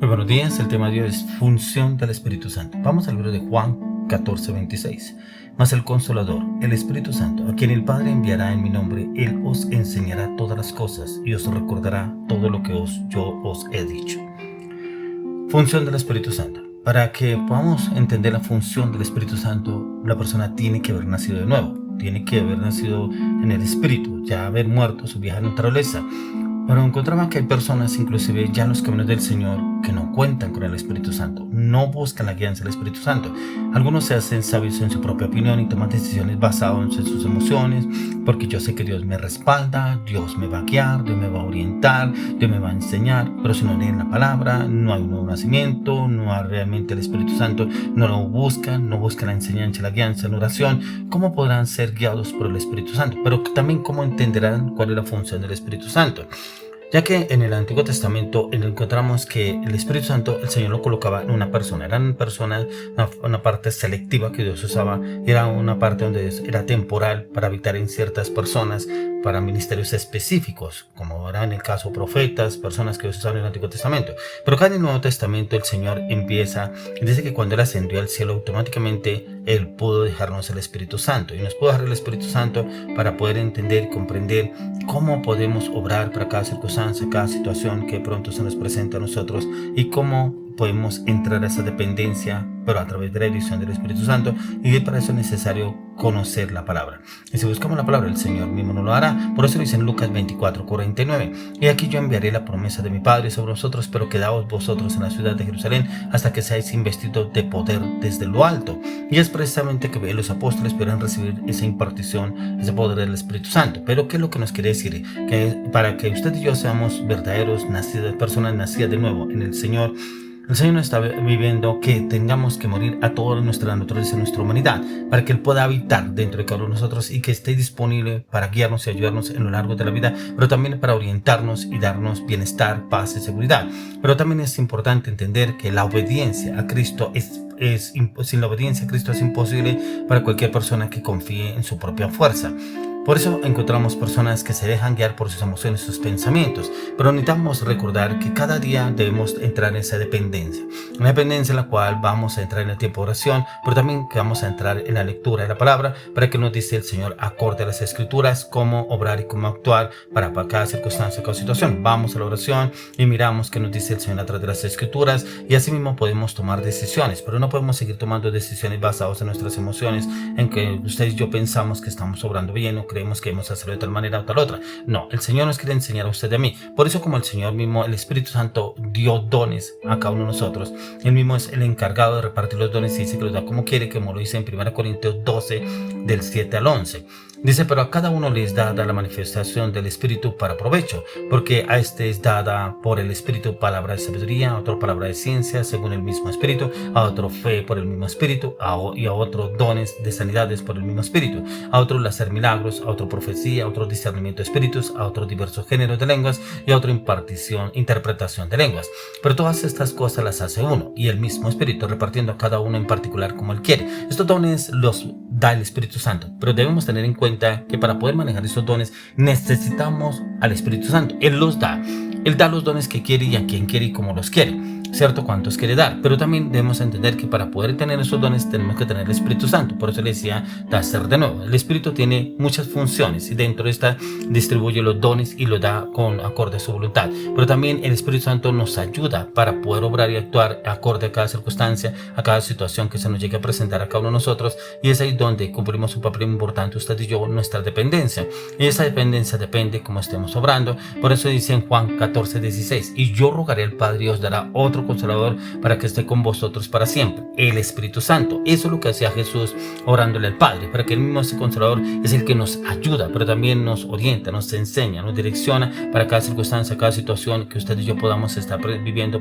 Muy buenos días, el tema de hoy es función del Espíritu Santo. Vamos al libro de Juan 14:26. Mas el Consolador, el Espíritu Santo, a quien el Padre enviará en mi nombre, Él os enseñará todas las cosas y os recordará todo lo que yo os he dicho. Función del Espíritu Santo. Para que podamos entender la función del Espíritu Santo, la persona tiene que haber nacido de nuevo. Tiene que haber nacido en el Espíritu, ya haber muerto su vieja naturaleza. Pero encontramos que hay personas, inclusive ya en los caminos del Señor, que no cuentan con el Espíritu Santo, no buscan la guianza del Espíritu Santo. Algunos se hacen sabios en su propia opinión y toman decisiones basadas en sus emociones, porque yo sé que Dios me respalda, Dios me va a guiar, Dios me va a orientar, Dios me va a enseñar, pero si no leen la palabra, no hay un nuevo nacimiento, no hay realmente el Espíritu Santo, no lo buscan, no buscan la enseñanza, la guianza, la oración. ¿Cómo podrán ser guiados por el Espíritu Santo? Pero también cómo entenderán cuál es la función del Espíritu Santo. Ya que en el Antiguo Testamento encontramos que el Espíritu Santo, el Señor lo colocaba en una persona. Era una parte selectiva que Dios usaba. Era una parte donde era temporal para habitar en ciertas personas, para ministerios específicos, como era en el caso profetas, personas que Dios usaba en el Antiguo Testamento. Pero acá en el Nuevo Testamento el Señor empieza, dice que cuando Él ascendió al cielo, automáticamente Él pudo dejarnos el Espíritu Santo. Y nos pudo dejar el Espíritu Santo para poder entender y comprender cómo podemos obrar para cada circunstancia, cada situación que pronto se nos presenta a nosotros y cómo podemos entrar a esa dependencia, pero a través de la dirección del Espíritu Santo, y para eso es necesario conocer la palabra. Y si buscamos la palabra, el Señor mismo nos lo hará. Por eso dice en Lucas 24:49: y aquí yo enviaré la promesa de mi Padre sobre vosotros, pero quedaos vosotros en la ciudad de Jerusalén hasta que seáis investidos de poder desde lo alto. Y es precisamente que los apóstoles pudieran recibir esa impartición, ese poder del Espíritu Santo. Pero ¿qué es lo que nos quiere decir? Que para que usted y yo seamos verdaderos personas nacidas de nuevo en el Señor, el Señor nos está viviendo que tengamos que morir a toda nuestra naturaleza, nuestra humanidad, para que Él pueda habitar dentro de cada uno de nosotros y que esté disponible para guiarnos y ayudarnos en lo largo de la vida, pero también para orientarnos y darnos bienestar, paz y seguridad. Pero también es importante entender que la obediencia a Cristo sin la obediencia a Cristo es imposible para cualquier persona que confíe en su propia fuerza. Por eso encontramos personas que se dejan guiar por sus emociones, sus pensamientos, pero necesitamos recordar que cada día debemos entrar en esa dependencia, una dependencia en la cual vamos a entrar en el tiempo de oración, pero también que vamos a entrar en la lectura de la palabra, para que nos dice el Señor acorde a las Escrituras cómo obrar y cómo actuar para cada circunstancia, cada situación. Vamos a la oración y miramos qué nos dice el Señor a través de las Escrituras, y así mismo podemos tomar decisiones, pero no podemos seguir tomando decisiones basadas en nuestras emociones, en que ustedes y yo pensamos que estamos obrando bien o creemos que debemos hacerlo de tal manera o tal otra. No, el Señor nos quiere enseñar a usted y a mí. Por eso, como el Señor mismo, el Espíritu Santo dio dones a cada uno de nosotros, Él mismo es el encargado de repartir los dones y dice que los da como quiere, como lo dice en 1 Corintios 12 del 7 al 11. Dice: pero a cada uno les da la manifestación del Espíritu para provecho, porque a este es dada por el Espíritu palabra de sabiduría, a otro palabra de ciencia según el mismo Espíritu, a otro fe por el mismo Espíritu, y a otro dones de sanidades por el mismo Espíritu, a otro el hacer milagros, a otro profecía, a otro discernimiento de espíritus, a otros diversos géneros de lenguas y a otro interpretación de lenguas. Pero todas estas cosas las hace uno y el mismo Espíritu, repartiendo a cada uno en particular como Él quiere. Estos dones los da el Espíritu Santo, pero debemos tener en cuenta que para poder manejar estos dones necesitamos al Espíritu Santo. Él los da. Él da los dones que quiere y a quien quiere y como los quiere, ¿cierto? Cuántos quiere dar. Pero también debemos entender que para poder tener esos dones tenemos que tener el Espíritu Santo. Por eso le decía nacer de nuevo. El Espíritu tiene muchas funciones y dentro de esta distribuye los dones y los da con acorde a su voluntad. Pero también el Espíritu Santo nos ayuda para poder obrar y actuar acorde a cada circunstancia, a cada situación que se nos llegue a presentar a cada uno de nosotros, y es ahí donde cumplimos un papel importante usted y yo, nuestra dependencia. Y esa dependencia depende cómo estemos obrando. Por eso dice en Juan 14:16: y yo rogaré al Padre y os dará otro Consolador para que esté con vosotros para siempre, el Espíritu Santo. Eso es lo que hacía Jesús orándole al Padre, para que el mismo ese Consolador es el que nos ayuda, pero también nos orienta, nos enseña, nos direcciona para cada circunstancia, cada situación que usted y yo podamos estar viviendo,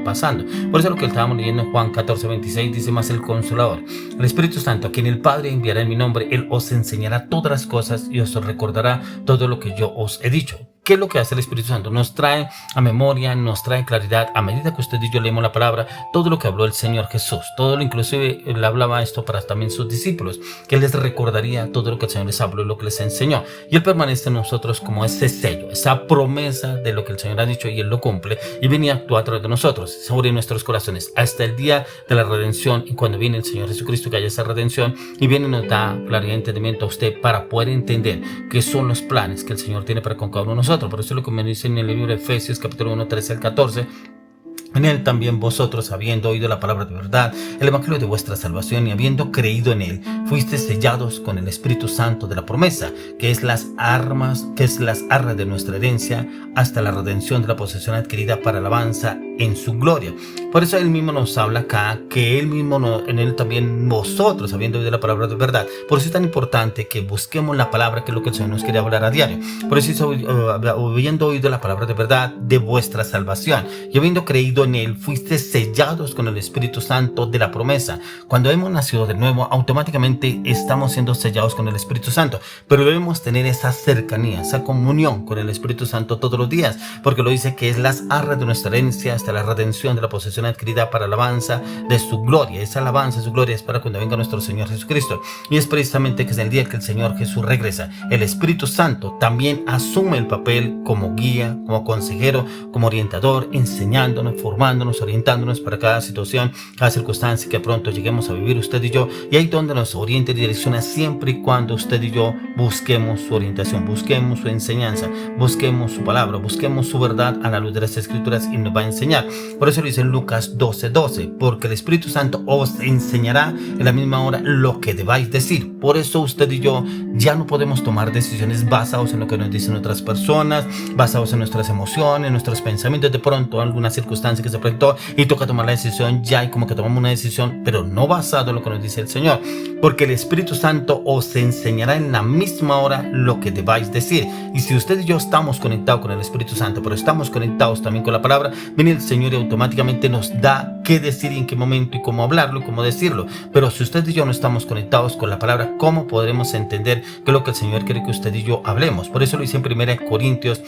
pasando. Por eso lo que estábamos leyendo en Juan 14:26 dice: más el Consolador, el Espíritu Santo, a quien el Padre enviará en mi nombre, Él os enseñará todas las cosas y os recordará todo lo que yo os he dicho. ¿qué es lo que hace el Espíritu Santo? Nos trae a memoria, nos trae claridad. A medida que usted y yo leemos la palabra, todo lo que habló el Señor Jesús, todo lo, inclusive él hablaba esto para también sus discípulos, que él les recordaría todo lo que el Señor les habló y lo que les enseñó. Y él permanece en nosotros como ese sello, esa promesa de lo que el Señor ha dicho, y él lo cumple y viene a actuar a través de nosotros, sobre nuestros corazones, hasta el día de la redención. Y cuando viene el Señor Jesucristo, que haya esa redención, y viene y nos da claridad y entendimiento a usted para poder entender qué son los planes que el Señor tiene para con cada uno de nosotros. Por eso es lo que me dice en el libro de Efesios capítulo 1, 13 al 14. En él también vosotros, habiendo oído la palabra de verdad, el evangelio de vuestra salvación, y habiendo creído en él, fuisteis sellados con el Espíritu Santo de la promesa, que es las arras de nuestra herencia, hasta la redención de la posesión adquirida para alabanza en su gloria. Por eso él mismo nos habla acá, que él mismo, en él también vosotros, habiendo oído la palabra de verdad. Por eso es tan importante que busquemos la palabra, que es lo que el Señor nos quiere hablar a diario. Por eso dice, habiendo oído la palabra de verdad de vuestra salvación, y habiendo creído en él, fuiste sellados con el Espíritu Santo de la promesa. Cuando hemos nacido de nuevo, automáticamente estamos siendo sellados con el Espíritu Santo, pero debemos tener esa cercanía, esa comunión con el Espíritu Santo todos los días, porque lo dice que es las arras de nuestra herencia hasta la redención de la posesión adquirida para alabanza de su gloria. Esa alabanza de su gloria es para cuando venga nuestro Señor Jesucristo, y es precisamente que es el día que el Señor Jesús regresa. El Espíritu Santo también asume el papel como guía, como consejero, como orientador, enseñándonos, formándonos, orientándonos para cada situación, cada circunstancia que pronto lleguemos a vivir usted y yo, y ahí donde nos oriente y direcciona, siempre y cuando usted y yo busquemos su orientación, busquemos su enseñanza, busquemos su palabra, busquemos su verdad a la luz de las Escrituras, y nos va a enseñar. Por eso lo dice en Lucas 12:12, porque el Espíritu Santo os enseñará en la misma hora lo que debáis decir. Por eso usted y yo ya no podemos tomar decisiones basadas en lo que nos dicen otras personas, basados en nuestras emociones, nuestros pensamientos. De pronto alguna circunstancia que se presentó y toca tomar la decisión ya, y como que tomamos una decisión, pero no basado en lo que nos dice el Señor, porque el Espíritu Santo os enseñará en la misma hora lo que debáis decir. Y si usted y yo estamos conectados con el Espíritu Santo, pero estamos conectados también con la palabra, viene el Señor y automáticamente nos da qué decir y en qué momento y cómo hablarlo y cómo decirlo. Pero si usted y yo no estamos conectados con la palabra, ¿cómo podremos entender qué es lo que el Señor quiere que usted y yo hablemos? Por eso lo dice en 1 Corintios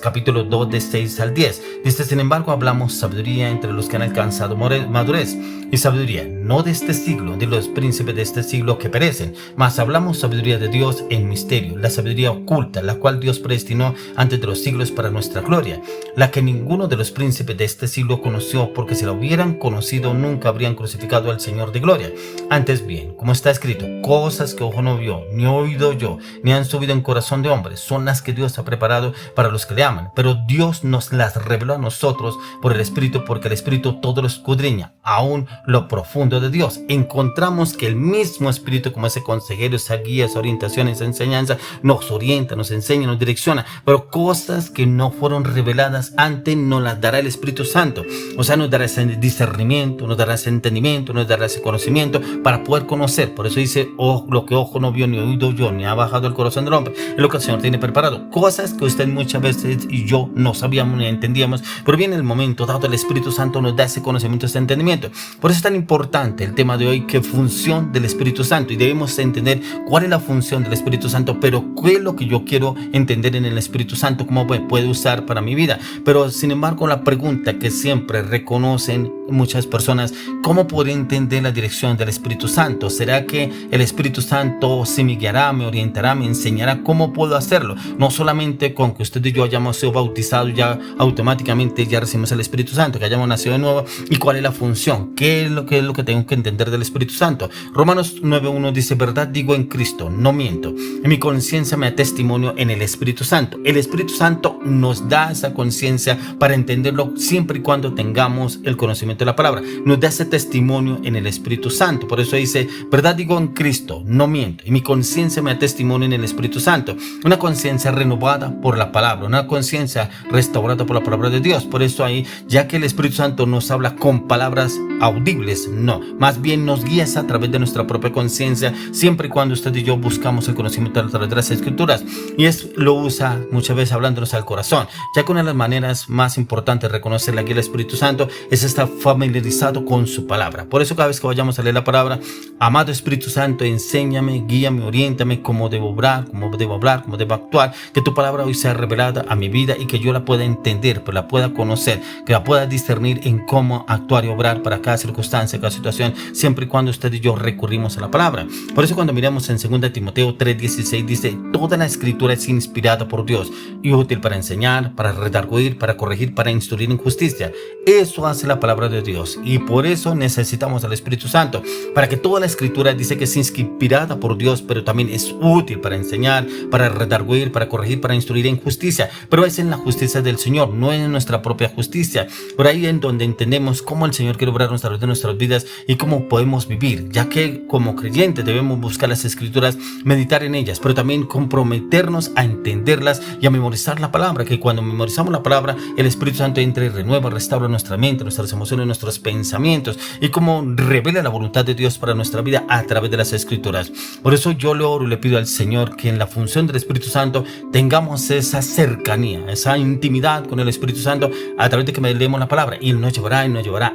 capítulo 2 de 6 al 10. Dice: sin embargo, hablamos sabiduría entre los que han alcanzado madurez, y sabiduría no de este siglo, de los príncipes de este siglo que perecen, mas hablamos sabiduría de Dios en misterio, la sabiduría oculta, la cual Dios predestinó antes de los siglos para nuestra gloria, la que ninguno de los príncipes de este siglo conoció, porque si la hubieran conocido nunca habrían crucificado al Señor de gloria. Antes bien, como está escrito, cosas que ojo no vio, ni oído yo, ni han subido en corazón de hombre, son las que Dios ha preparado para los que le aman. Pero Dios nos las reveló a nosotros por el Espíritu, porque el Espíritu todo lo escudriña, aún lo profundo de Dios. Encontramos que el mismo Espíritu, como ese consejero, esa guía, esa orientación, esa enseñanza, nos orienta, nos enseña, nos direcciona. Pero cosas que no fueron reveladas antes nos las dará el Espíritu Santo. O sea, nos dará ese discernimiento, nos dará ese entendimiento, nos dará ese conocimiento para poder conocer. Por eso dice: lo que ojo no vio, ni oído yo, ni ha bajado el corazón del hombre, es lo que el Señor tiene preparado. Cosas que usted muchas veces y yo no sabíamos ni entendíamos, pero viene el momento dado, el Espíritu Santo nos da ese conocimiento, ese entendimiento. Por eso es tan importante el tema de hoy, que función del Espíritu Santo, y debemos entender cuál es la función del Espíritu Santo, pero qué es lo que yo quiero entender en el Espíritu Santo, cómo puede usar para mi vida. Pero sin embargo, la pregunta que siempre reconocen muchas personas: ¿cómo podré entender la dirección del Espíritu Santo? ¿Será que el Espíritu Santo sí me guiará, me orientará, me enseñará? ¿Cómo puedo hacerlo? No solamente con que usted y yo hayamos sido bautizados, ya automáticamente ya recibimos el Espíritu Santo, que hayamos nacido de nuevo. ¿Y cuál es la función? ¿Qué es lo que tengo que entender del Espíritu Santo? Romanos 9:1 dice: verdad digo en Cristo, no miento, y mi conciencia me da testimonio en el Espíritu Santo. El Espíritu Santo nos da esa conciencia para entenderlo, siempre y cuando tengamos el conocimiento de la palabra. Nos da ese testimonio en el Espíritu Santo. Por eso dice: verdad digo en Cristo, no miento, y mi conciencia me da testimonio en el Espíritu Santo. Una conciencia renovada por la palabra, una conciencia restaurada por la palabra de Dios. Por eso ahí, ya que el Espíritu Santo nos habla con palabras audibles, no, más bien nos guías a través de nuestra propia conciencia, siempre y cuando usted y yo buscamos el conocimiento a través de las Escrituras, y lo usa muchas veces hablándonos al corazón, ya que una de las maneras más importantes de reconocer la guía del Espíritu Santo es estar familiarizado con su palabra. Por eso cada vez que vayamos a leer la palabra, amado Espíritu Santo, enséñame, guíame, oriéntame cómo debo obrar, cómo debo hablar, cómo debo actuar, que tu palabra hoy sea revelada a mi vida y que yo la pueda entender, pero la pueda conocer, que la pueda discernir en cómo actuar y obrar para cada circunstancia, cada situación, siempre y cuando usted y yo recurrimos a la palabra. Por eso cuando miramos en 2 Timoteo 3:16 dice: toda la escritura es inspirada por Dios y útil para enseñar, para redarguir, para corregir, para instruir en justicia. Eso hace la palabra de Dios, y por eso necesitamos al Espíritu Santo, para que toda la escritura dice que es inspirada por Dios, pero también es útil para enseñar, para redarguir, para corregir, para instruir en justicia. Pero es en la justicia del Señor, no en nuestra propia justicia. Por ahí en donde entendemos cómo el Señor quiere obrar a través de nuestras vidas y cómo podemos vivir, ya que como creyentes debemos buscar las escrituras, meditar en ellas, pero también comprometernos a entenderlas y a memorizar la palabra, que cuando memorizamos la palabra, el Espíritu Santo entra y renueva, restaura nuestra mente, nuestras emociones, nuestros pensamientos, y como revela la voluntad de Dios para nuestra vida a través de las escrituras. Por eso yo le oro y le pido al Señor que en la función del Espíritu Santo tengamos esa cercanía, esa intimidad con el Espíritu Santo a través de que leemos la palabra, y Él nos llevará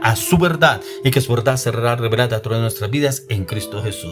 a su verdad, y que su verdad será revelada a través de nuestras vidas en Cristo Jesús.